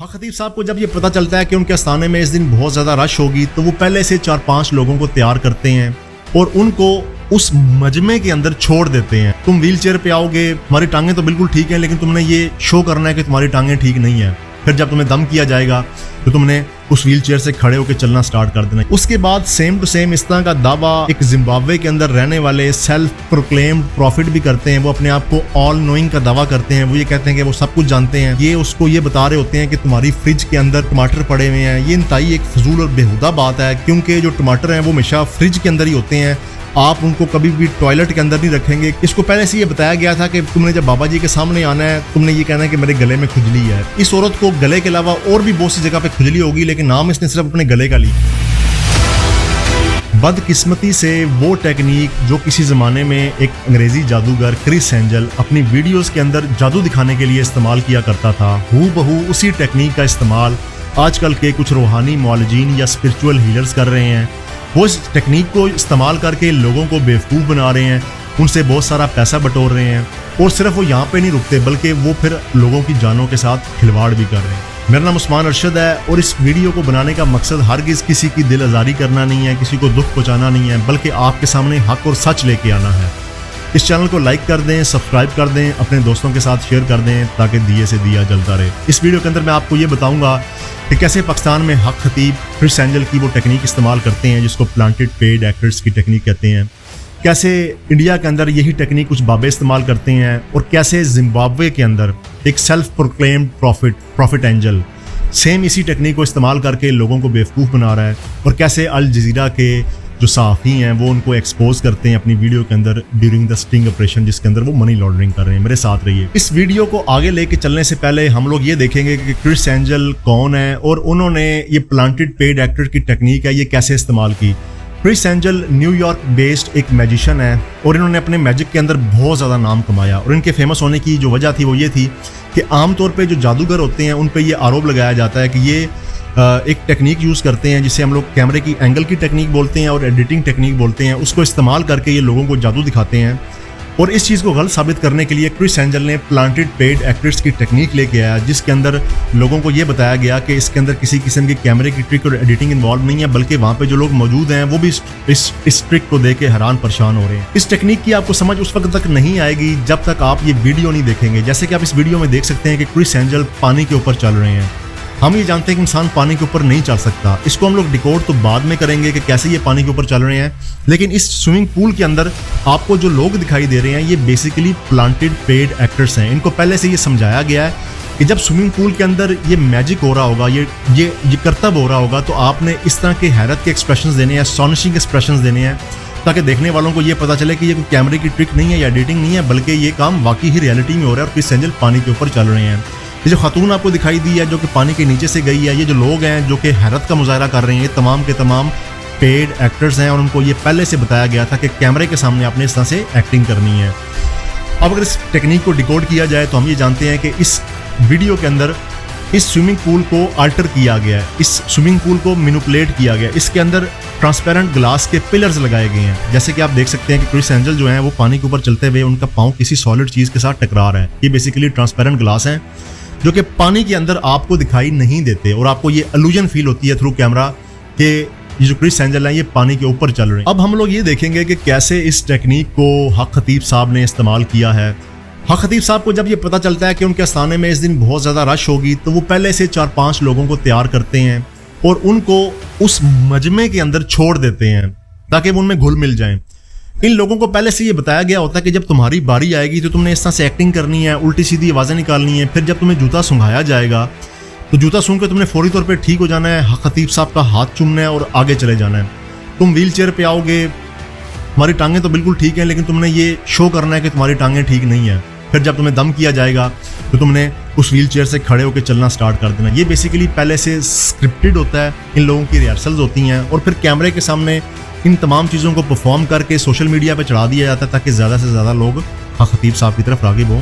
हक खतीब साहब को जब ये पता चलता है कि उनके आस्थाने में इस दिन बहुत ज़्यादा रश होगी तो वो पहले से 4-5 लोगों को तैयार करते हैं और उनको उस मजमे के अंदर छोड़ देते हैं। तुम व्हील चेयर पे आओगे, तुम्हारी टांगें तो बिल्कुल ठीक है, लेकिन तुमने ये शो करना है कि तुम्हारी टांगें ठीक नहीं है। फिर जब तुम्हें दम किया जाएगा तो तुमने उस व्हील चेयर से खड़े होकर चलना स्टार्ट कर देना। उसके बाद सेम टू सेम इस तरह का दावा एक जिम्बाब्वे के अंदर रहने वाले सेल्फ प्रोक्लेम्ड प्रॉफिट भी करते हैं। वो अपने आप को ऑल नोइंग का दावा करते हैं। वो ये कहते हैं कि वो सब कुछ जानते हैं। ये उसको ये बता रहे होते हैं कि तुम्हारी फ्रिज के अंदर टमाटर पड़े हुए हैं। ये इंतहाई एक फजूल और बेहुदा बात है, क्योंकि जो टमाटर हैं वो हमेशा फ्रिज के अंदर ही होते हैं। आप उनको कभी भी टॉयलेट के अंदर नहीं रखेंगे। इसको पहले से ये बताया गया था कि तुमने जब बाबा जी के सामने आना है, तुमने ये कहना है कि मेरे गले में खुजली है। इस औरत को गले के अलावा और भी बहुत सी जगह पे खुजली होगी, लेकिन नाम इसने सिर्फ अपने गले का लिया। बदकिस्मती से वो टेक्निक जो किसी ज़माने में एक अंग्रेज़ी जादूगर क्रिस एंजल अपनी वीडियोस के अंदर जादू दिखाने के लिए इस्तेमाल किया करता था, हूबहू उसी टेक्निक का इस्तेमाल आजकल के कुछ रूहानी मौलजीन या स्पिरिचुअल हीलर्स कर रहे हैं। वो इस टेक्निक को इस्तेमाल करके लोगों को बेवकूफ़ बना रहे हैं, उनसे बहुत सारा पैसा बटोर रहे हैं, और सिर्फ वो यहाँ पे नहीं रुकते बल्कि वो फिर लोगों की जानों के साथ खिलवाड़ भी कर रहे हैं। मेरा नाम उस्मान अरशद है और इस वीडियो को बनाने का मकसद हरगिज़ किसी की दिल आज़ारी करना नहीं है, किसी को दुख पहुँचाना नहीं है, बल्कि आपके सामने हक और सच लेके आना है। इस चैनल को लाइक कर दें, सब्सक्राइब कर दें, अपने दोस्तों के साथ शेयर कर दें ताकि दिए से दिया जलता रहे। इस वीडियो के अंदर मैं आपको ये बताऊंगा कि कैसे पाकिस्तान में हक खतीब क्रिस एंजल की वो टेक्निक इस्तेमाल करते हैं जिसको प्लांटेड पेड एक्टर्स की टेक्निक कहते हैं, कैसे इंडिया के अंदर यही टेक्निक कुछ बाबे इस्तेमाल करते हैं, और कैसे जिम्बाब्वे के अंदर एक self proclaimed profit angel same इसी टेक्निक को इस्तेमाल करके लोगों को बेवकूफ़ बना रहा है, और कैसे अल जज़ीरा के जो सहाफ़ी हैं वो उनको एक्सपोज करते हैं अपनी वीडियो के अंदर ड्यूरिंग द स्टिंग ऑपरेशन, जिसके अंदर वो मनी लॉन्ड्रिंग कर रहे हैं। मेरे साथ रहिए। इस वीडियो को आगे लेके चलने से पहले हम लोग ये देखेंगे कि क्रिस एंजल कौन है और उन्होंने ये प्लांटेड पेड एक्टर की टेक्निक है ये कैसे इस्तेमाल की। क्रिस एंजल न्यूयॉर्क बेस्ड एक मैजिशियन है और इन्होंने अपने मैजिक के अंदर बहुत ज़्यादा नाम कमाया, और इनके फेमस होने की जो वजह थी वो ये थी कि आमतौर पर जो जादूगर होते हैं उन पर यह आरोप लगाया जाता है कि ये एक टेक्निक यूज़ करते हैं जिसे हम लोग कैमरे की एंगल की टेक्निक बोलते हैं और एडिटिंग टेक्निक बोलते हैं। उसको इस्तेमाल करके ये लोगों को जादू दिखाते हैं, और इस चीज़ को गलत साबित करने के लिए क्रिस एंजल ने प्लांटेड पेड एक्टर्स की टेक्निक लेके आया, जिसके अंदर लोगों को ये बताया गया कि इसके अंदर किसी किस्म की कैमरे की ट्रिक और एडिटिंग इन्वॉल्व नहीं है, बल्कि वहाँ पे जो लोग मौजूद हैं वो भी इस ट्रिक को देख के हैरान परेशान हो रहे हैं। इस टेक्निक की आपको समझ उस वक्त तक नहीं आएगी जब तक आप ये वीडियो नहीं देखेंगे। जैसे कि आप इस वीडियो में देख सकते हैं कि क्रिस एंजल पानी के ऊपर चल रहे हैं। हम ये जानते हैं कि इंसान पानी के ऊपर नहीं चल सकता। इसको हम लोग डिकोड तो बाद में करेंगे कि कैसे ये पानी के ऊपर चल रहे हैं, लेकिन इस स्विमिंग पूल के अंदर आपको जो लोग दिखाई दे रहे हैं ये बेसिकली प्लांटेड पेड एक्टर्स हैं। इनको पहले से ये समझाया गया है कि जब स्विमिंग पूल के अंदर ये मैजिक हो रहा होगा, ये करतब हो रहा होगा, तो आपने इस तरह के हैरत के एक्सप्रेशंस देने हैं, एस्टोनिशिंग एक्सप्रेशंस देने हैं, ताकि देखने वालों को ये पता चले कि ये कोई कैमरे की ट्रिक नहीं है या एडिटिंग नहीं है, बल्कि ये काम वाकई ही रियलिटी में हो रहा है और क्रिस एंजल पानी के ऊपर चल रहे हैं। ये जो खातून आपको दिखाई दी है जो कि पानी के नीचे से गई है, ये जो लोग हैं जो कि हैरत का मुजाहरा कर रहे हैं, ये तमाम के तमाम पेड एक्टर्स हैं, और उनको ये पहले से बताया गया था कि कैमरे के सामने आपने इस तरह से एक्टिंग करनी है। अब अगर इस टेक्निक को डिकोड किया जाए तो हम ये जानते हैं कि इस वीडियो के अंदर इस स्विमिंग पूल को अल्टर किया गया है, इस स्विमिंग पूल को मैनिपुलेट किया गया। इसके अंदर ट्रांसपेरेंट ग्लास के पिलर्स लगाए गए हैं। जैसे कि आप देख सकते हैं कि क्रिस एंजल जो है वो पानी के ऊपर चलते हुए उनका पाँव किसी सॉलिड चीज़ के साथ टकरा रहा है। ये बेसिकली ट्रांसपेरेंट ग्लास हैं जो कि पानी के अंदर आपको दिखाई नहीं देते, और आपको ये इल्यूजन फील होती है थ्रू कैमरा कि ये जो क्रिस एंजल है ये पानी के ऊपर चल रहे हैं। अब हम लोग ये देखेंगे कि कैसे इस टेक्निक को हक खतीब साहब ने इस्तेमाल किया है। हक खतीब साहब को जब ये पता चलता है कि उनके आस्थाने में इस दिन बहुत ज़्यादा रश होगी तो वो पहले से 4-5 लोगों को तैयार करते हैं और उनको उस मजमे के अंदर छोड़ देते हैं ताकि वो उनमें घुल मिल जाएं। इन लोगों को पहले से ये बताया गया होता है कि जब तुम्हारी बारी आएगी तो तुमने इस तरह से एक्टिंग करनी है, उल्टी सीधी आवाज़ें निकालनी है, फिर जब तुम्हें जूता सूंघाया जाएगा तो जूता सूंघ के तुमने फौरी तौर पे ठीक हो जाना है, हक खतीब साहब का हाथ चूमना है और आगे चले जाना है। तुम व्हील चेयर पे आओगे, तुम्हारी टांगें तो बिल्कुल ठीक है, लेकिन तुमने ये शो करना है कि तुम्हारी टांगें ठीक नहीं है। फिर जब तुम्हें दम किया जाएगा तो तुमने उस व्हील चेयर से खड़े होकर चलना स्टार्ट कर देना। ये बेसिकली पहले से स्क्रिप्टेड होता है, इन लोगों की रिहर्सल्स होती हैं, और फिर कैमरे के सामने इन तमाम चीज़ों को परफॉर्म करके सोशल मीडिया पे चढ़ा दिया जाता है ताकि ज़्यादा से ज़्यादा लोग हक खतीब साहब की तरफ राग़िब हों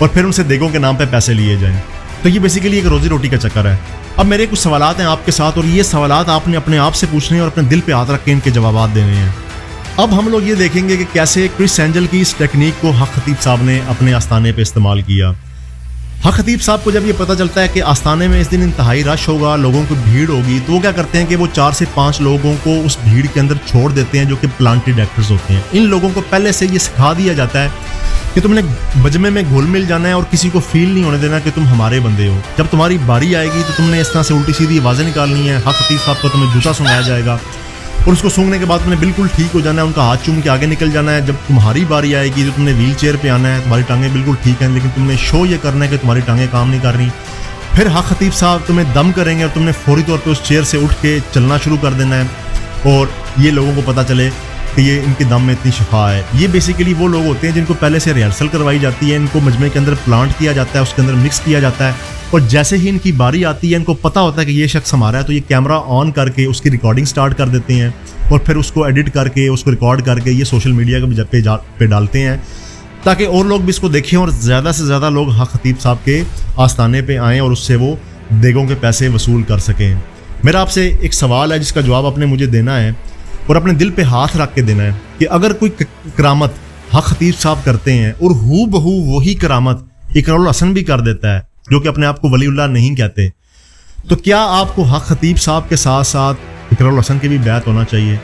और फिर उनसे देगों के नाम पे पैसे लिए जाएं। तो ये बेसिकली एक रोज़ी रोटी का चक्कर है। अब मेरे कुछ सवालात हैं आपके साथ, और ये सवालात आपने अपने आप से पूछने हैं और अपने दिल पे हाथ रख के इनके जवाब देने हैं। अब हम लोग ये देखेंगे कि कैसे क्रिस एंजल की इस टेक्निक को हक खतीब साहब ने अपने आस्थाने पे इस्तेमाल किया। हक खतीब साहब को जब ये पता चलता है कि आस्थाने में इस दिन इंतहाई रश होगा, लोगों की भीड़ होगी, तो वो क्या करते हैं कि वो 4 से 5 लोगों को उस भीड़ के अंदर छोड़ देते हैं जो कि प्लांटेड एक्टर्स होते हैं। इन लोगों को पहले से ये सिखा दिया जाता है कि तुमने बजमे में घुल मिल जाना है और किसी को फील नहीं होने देना कि तुम हमारे बंदे हो। जब तुम्हारी बारी आएगी तो तुमने इस तरह से उल्टी सीधी आवाज़ें निकालनी है। हक खतीब साहब को तुम्हें जूता सुनाया जाएगा और उसको सूंघने के बाद तुमने बिल्कुल ठीक हो जाना है, उनका हाथ चूम के आगे निकल जाना है। जब तुम्हारी बारी आएगी तो तुमने व्हील चेयर पे आना है, तुम्हारी टांगें बिल्कुल ठीक हैं, लेकिन तुमने शो ये करना है कि तुम्हारी टांगें काम नहीं कर रही। फिर हक खतीब साहब तुम्हें दम करेंगे और तुमने फौरी तौर पे उस चेयर से उठ के चलना शुरू कर देना है और ये लोगों को पता चले कि ये इनके दम में इतनी शफा है। ये बेसिकली वो लोग होते हैं जिनको पहले से रिहर्सल करवाई जाती है, इनको मजमे के अंदर प्लांट किया जाता है, उसके अंदर मिक्स किया जाता है और जैसे ही इनकी बारी आती है, इनको पता होता है कि ये शख्स हमारा है, तो ये कैमरा ऑन करके उसकी रिकॉर्डिंग स्टार्ट कर देते हैं और फिर उसको एडिट करके, उसको रिकॉर्ड करके ये सोशल मीडिया पे डालते हैं ताकि और लोग भी इसको देखें और ज़्यादा से ज़्यादा लोग हक खतीब साहब के आस्थाने पे आएँ और उससे वो देगों के पैसे वसूल कर सकें। मेरा आपसे एक सवाल है जिसका जवाब आपने मुझे देना है और अपने दिल पे हाथ रख के देना है कि अगर कोई करामत हक खतीब साहब करते हैं और हू बहू वही करामत इकरारुल हसन भी कर देता है जो कि अपने आप को वलीउल्लाह नहीं कहते, तो क्या आपको हक खतीब साहब के साथ साथ इकरारुल हसन की भी बैत होना चाहिए?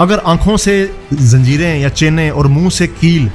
अगर आंखों से जंजीरें या चेनें और मुंह से कील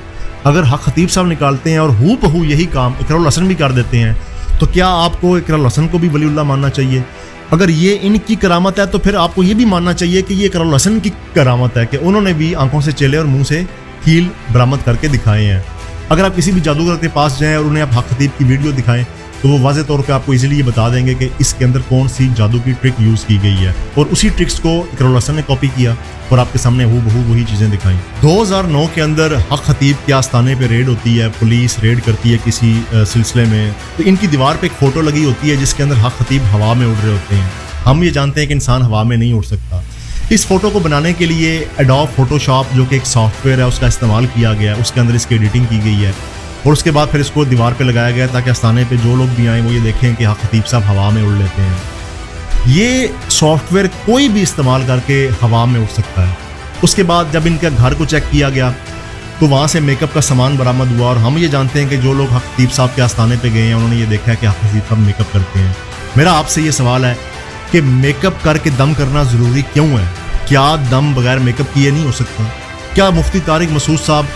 अगर हक खतीब साहब निकालते हैं और हू बहू यही काम इकरारुल हसन भी कर देते हैं, तो क्या आपको इकरारुल हसन को भी वलीउल्लाह मानना चाहिए? अगर ये इनकी करामत है तो फिर आपको ये भी मानना चाहिए कि ये इकरारुल हसन की करामत है कि उन्होंने भी आंखों से चेले और मुंह से कील बरामद करके दिखाए हैं। अगर आप किसी भी जादूगर के पास जाएं और उन्हें आप हक खतीब की वीडियो दिखाएं तो वो वाज़े तौर पे आपको इजीली ये बता देंगे कि इसके अंदर कौन सी जादू की ट्रिक यूज़ की गई है और उसी ट्रिक्स को इकरारुल हसन ने कॉपी किया और आपके सामने हूबहू वही चीज़ें दिखाई। 2009 के अंदर हक खतीब के आस्थाने पे रेड होती है, पुलिस रेड करती है किसी सिलसिले में, तो इनकी दीवार पे एक फ़ोटो लगी होती है जिसके अंदर हक खतीब हवा में उड़ रहे होते हैं। हम ये जानते हैं कि इंसान हवा में नहीं उड़ सकता। इस फोटो को बनाने के लिए एडोब फोटोशॉप जो कि एक सॉफ्टवेयर है उसका इस्तेमाल किया गया, उसके अंदर इसकी एडिटिंग की गई है और उसके बाद फिर इसको दीवार पे लगाया गया ताकि आस्थाने पे जो लोग भी आएँ वो ये देखें कि हक खतीब साहब हवा में उड़ लेते हैं। ये सॉफ्टवेयर कोई भी इस्तेमाल करके हवा में उड़ सकता है। उसके बाद जब इनके घर को चेक किया गया तो वहाँ से मेकअप का सामान बरामद हुआ और हम ये जानते हैं कि जो लोग हक खतीब साहब के आस्थाने पे गए हैं उन्होंने ये देखा है कि हक खतीब साहब मेकअप करते हैं। मेरा आपसे ये सवाल है कि मेकअप करके दम करना ज़रूरी क्यों है? क्या दम बगैर मेकअप किए नहीं हो सकता? क्या मुफ्ती तारिक मसूद साहब,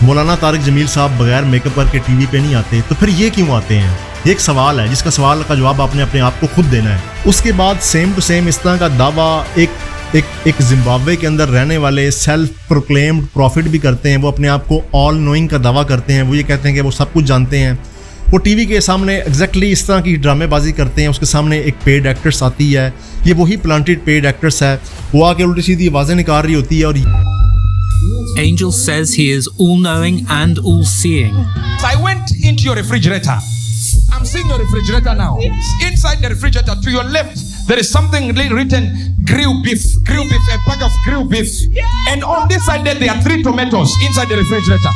मौलाना तारिक जमील साहब बगैर मेकअप करके टीवी पे नहीं आते? तो फिर ये क्यों आते हैं? ये एक सवाल है जिसका सवाल का जवाब आपने अपने आप को खुद देना है। उसके बाद सेम टू सेम इस तरह का दावा एक जिम्बाब्वे के अंदर रहने वाले सेल्फ प्रोक्लेम्ड प्रॉफिट भी करते हैं। वो अपने आप को ऑल नोइंग का दावा करते हैं। वो ये कहते हैं कि वो सब कुछ जानते हैं। वो टीवी के सामने एग्जैक्टली इस तरह की ड्रामेबाजी करते हैं। उसके सामने एक पेड एक्ट्रेस आती है, ये वही प्लांटेड पेड एक्ट्रेस है, वो आके उल्टी सीधी आवाज़ें निकाल रही होती है और Angel says he is all-knowing and all-seeing. I went into your refrigerator. I'm seeing your refrigerator now. Inside the refrigerator to your left, there is something written grilled beef, a pack of grilled beef. And on this side there are 3 tomatoes inside the refrigerator.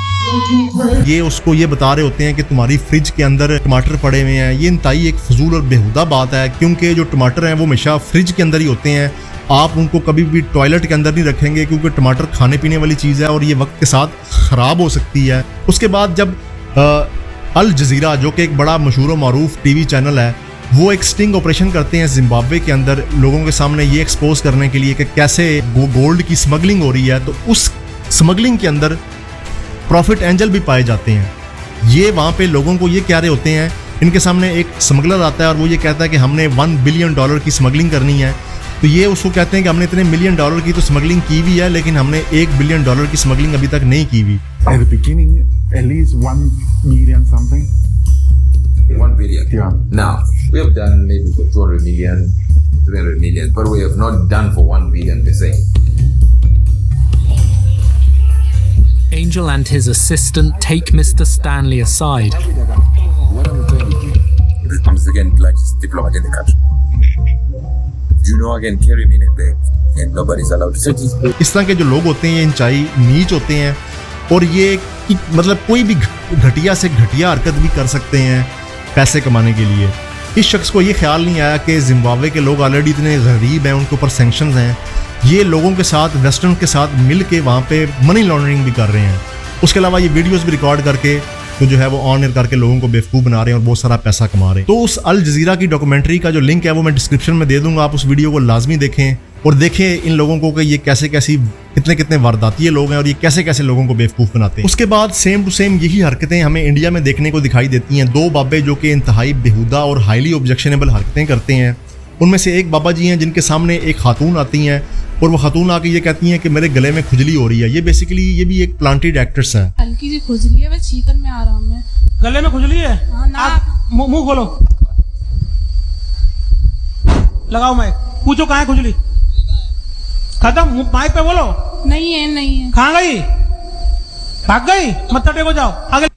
ये उसको ये बता रहे होते हैं कि तुम्हारी fridge के अंदर टमाटर पड़े हुए हैं। ये इंतहाई एक फजूल और बेहुदा बात है क्योंकि जो टमाटर हैं वो हमेशा फ्रिज के अंदर ही होते हैं। आप उनको कभी भी टॉयलेट के अंदर नहीं रखेंगे क्योंकि टमाटर खाने पीने वाली चीज़ है और ये वक्त के साथ ख़राब हो सकती है। उसके बाद जब अल जज़ीरा जो कि एक बड़ा मशहूर और मारूफ टीवी चैनल है, वो एक स्टिंग ऑपरेशन करते हैं जिम्बाब्वे के अंदर लोगों के सामने ये एक्सपोज करने के लिए कि कैसे वो गोल्ड की स्मगलिंग हो रही है, तो उस स्मगलिंग के अंदर प्रॉफिट एंजल भी पाए जाते हैं। ये वहाँ पे लोगों को ये कह रहे होते हैं, इनके सामने एक स्मगलर आता है और वो ये कहता है कि हमने $1 बिलियन की स्मगलिंग करनी है। तो ये उसको कहते हैं कि हमने इतने $1 मिलियन की तो स्मगलिंग की हुई है लेकिन हमने $1 बिलियन की स्मगलिंग अभी तक नहीं की हुई। At the beginning, at least 1 million something. 1 billion. Yeah. Now we have done maybe for 200 million, 300 million, but we have not done for 1 billion per se. Angel and his assistant take Mr. Stanley aside. What I'm telling you, I'm the second largest diplomat in the country. You know I can carry me in a bag and nobody's allowed to touch this bag. इस तरह के जो लोग होते हैं ये इंचाई नीच होते हैं और ये मतलब कोई भी घटिया से घटिया हरकत भी कर सकते हैं पैसे कमाने के लिए। इस शख्स को ये ख्याल नहीं आया कि जिम्बाब्वे के लोग ऑलरेडी इतने गरीब हैं, उनके ऊपर सैंक्शंस हैं। ये लोगों के साथ वेस्टर्न के साथ मिल के वहाँ पे मनी लॉन्ड्रिंग भी कर रहे हैं। उसके अलावा ये वीडियोस भी रिकॉर्ड करके तो जो है वो ऑन एयर करके लोगों को बेवकूफ़ बना रहे हैं और बहुत सारा पैसा कमा रहे हैं। तो उस अल जजीरा की डॉक्यूमेंट्री का जो लिंक है वो मैं डिस्क्रिप्शन में दे दूंगा, आप उस वीडियो को लाजमी देखें और देखें इन लोगों को कि ये कैसे कितने वारदाती लोग हैं और ये कैसे लोगों को बेवकूफ़ बनाते हैं। उसके बाद सेम टू सेम यही हरकतें हमें इंडिया में देखने को दिखाई देती हैं। दो बाबे जो कि इंतहाई बेहुदा और हाईली ऑब्जेक्शनेबल हरकतें करते हैं। उनमें से एक बाबा जी हैं जिनके सामने एक खातून आती हैं और वो खातून आके ये कहती हैं कि मेरे गले में खुजली हो रही है। ये बेसिकली ये भी एक प्लांटेड एक्ट्रेस है। हल्की सी खुजली है, बस चीकन में आराम है। गले में खुजली है? हाँ, ना। आप मुंह खोलो, लगाओ माइक, पूछो कहाँ है खुजली? खत्म, माइक पे बोलो। नहीं है। कहाँ गई? भाग गई? मत्था टेको, जाओ आगे।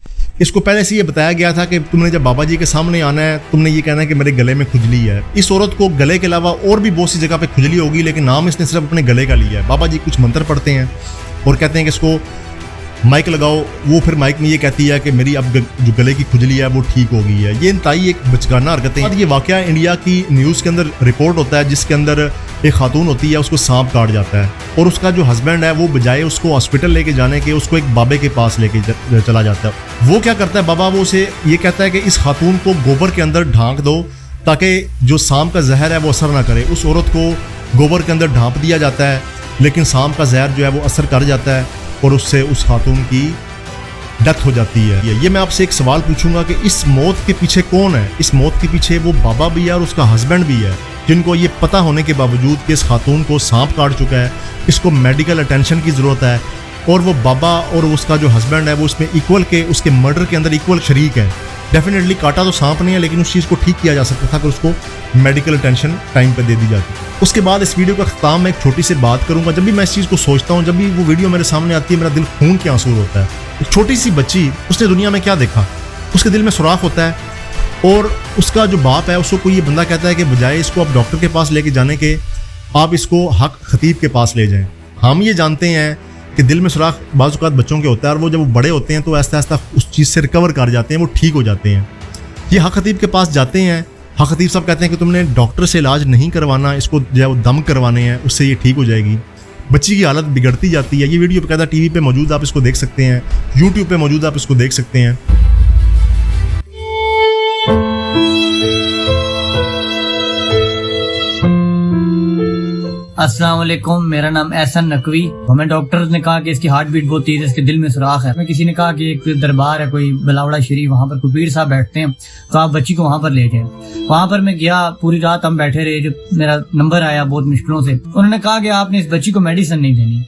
इसको पहले से ये बताया गया था कि तुमने जब बाबा जी के सामने आना है, तुमने ये कहना है कि मेरे गले में खुजली है। इस औरत को गले के अलावा और भी बहुत सी जगह पे खुजली होगी, लेकिन नाम इसने सिर्फ अपने गले का लिया है। बाबा जी कुछ मंत्र पढ़ते हैं और कहते हैं कि इसको माइक लगाओ। वो फिर माइक में ये कहती है कि मेरी अब जो गले की खुजली है वो ठीक हो गई है। ये इंतहाई एक बचकाना हरकतें हैं। ये वाकया इंडिया की न्यूज़ के अंदर रिपोर्ट होता है, जिसके अंदर एक खातून होती है, उसको सांप काट जाता है और उसका जो हस्बैंड है वो बजाय उसको हॉस्पिटल लेके जाने के उसको एक बाबे के पास लेके चला जाता है। वो क्या करता है बाबा, वो उसे ये कहता है कि इस खातून को गोबर के अंदर ढांक दो ताकि जो सांप का जहर है वो असर ना करे। उस औरत को गोबर के अंदर ढांप दिया जाता है, लेकिन सांप का जहर जो है वो असर कर जाता है और उससे उस खातून की डेथ हो जाती है। ये मैं आपसे एक सवाल पूछूंगा कि इस मौत के पीछे कौन है? इस मौत के पीछे वो बाबा भी है और उसका हस्बैंड भी है, जिनको ये पता होने के बावजूद कि इस खातून को सांप काट चुका है, इसको मेडिकल अटेंशन की ज़रूरत है, और वो बाबा और उसका जो हस्बैंड है वो उसमें इक्वल के उसके मर्डर के अंदर इक्वल शरीक है। डेफिनेटली काटा तो सांप नहीं है, लेकिन उस चीज़ को ठीक किया जा सकता था कि उसको मेडिकल अटेंशन टाइम पर दे दी जाती। उसके बाद इस वीडियो का ख़त्म मैं एक छोटी सी बात करूंगा। जब भी मैं इस चीज़ को सोचता हूँ, जब भी वो वीडियो मेरे सामने आती है, मेरा दिल खून के आंसू होता है। एक छोटी सी बच्ची, उसने दुनिया में क्या देखा, उसके दिल में सुराख होता है और उसका जो बाप है उसको कोई ये बंदा कहता है कि बजाय इसको आप डॉक्टर के पास लेके जाने के, आप इसको हक खतीब के पास ले जाएं। हम ये जानते हैं कि दिल में सुराख बाज़ औक़ात बच्चों के होता है और वो जब वो बड़े होते हैं तो आहिस्ता आहिस्ता उस चीज़ से रिकवर कर जाते हैं, वो ठीक हो जाते हैं। ये हक खतीब के पास जाते हैं, हक खतीब साहब कहते हैं कि तुमने डॉक्टर से इलाज नहीं करवाना, इसको जो है वो दम करवाने हैं, उससे ये ठीक हो जाएगी। बच्ची की हालत बिगड़ती जाती है। ये वीडियो बकायदा टीवी पे मौजूद, आप इसको देख सकते हैं, यूट्यूब पे मौजूद, आप इसको देख सकते हैं। अस्सलाम वालेकुम, मेरा नाम एहसन नकवी। हमें डॉक्टर ने कहा कि इसकी हार्ट बीट बहुत तेज है, इसके दिल में सुराख है। किसी ने कहा कि एक दरबार है कोई बिलावड़ा शरीफ, वहाँ पर कोई पीर साहब बैठते हैं, तो आप बच्ची को वहाँ पर ले जाएं। वहाँ पर मैं गया, पूरी रात हम बैठे रहे, जब मेरा नंबर आया बहुत मुश्किलों से। उन्होंने कहा कि आपने इस बच्ची को मेडिसिन नहीं देनी।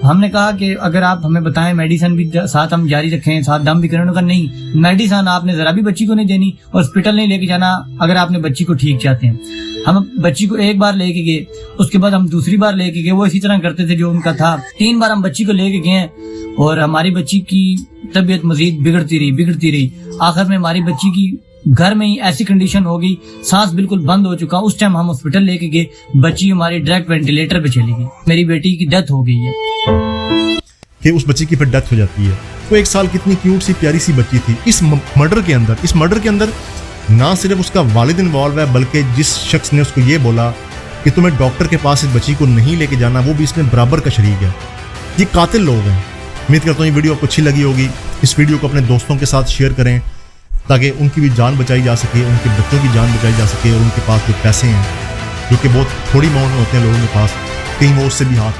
हमने कहा कि अगर आप हमें बताएं मेडिसिन भी साथ हम जारी रखें, साथ दम भी करें। उन्होंने कहा नहीं, मेडिसिन आपने जरा भी बच्ची को नहीं देनी, हॉस्पिटल नहीं लेके जाना अगर आपने बच्ची को ठीक चाहते हैं। हम बच्ची को एक बार लेके गए, उसके बाद हम दूसरी बार लेके गए, वो इसी तरह करते थे जो उनका था। 3 बार हम बच्ची को लेके गए और हमारी बच्ची की तबीयत मजीद बिगड़ती रही। आखिर में हमारी बच्ची की घर में ही ऐसी कंडीशन हो गई, सांस बिल्कुल बंद हो चुका। उस टाइम हम हॉस्पिटल लेके गए, बच्ची हमारी डायरेक्ट वेंटिलेटर पे चली गई। मेरी बेटी की डेथ हो गई है कि उस बच्ची की फिर डेथ हो जाती है। वो 1 साल कितनी क्यूट सी प्यारी सी बच्ची थी। इस मर्डर के अंदर ना सिर्फ उसका वालिद इन्वॉल्व है, बल्कि जिस शख्स ने उसको ये बोला कि तुम्हें डॉक्टर के पास इस बच्ची को नहीं लेके जाना, वो भी इसमें बराबर का शरीक है। ये कातिल लोग हैं। उम्मीद करता हूँ ये वीडियो आपको अच्छी लगी होगी। इस वीडियो को अपने दोस्तों के साथ शेयर करें ताकि उनकी भी जान बचाई जा सके, उनके बच्चों की जान बचाई जा सके और उनके पास जो पैसे हैं, जो कि बहुत थोड़ी अमाउंट में होते हैं लोगों के पास, कहीं वो उससे भी हाथ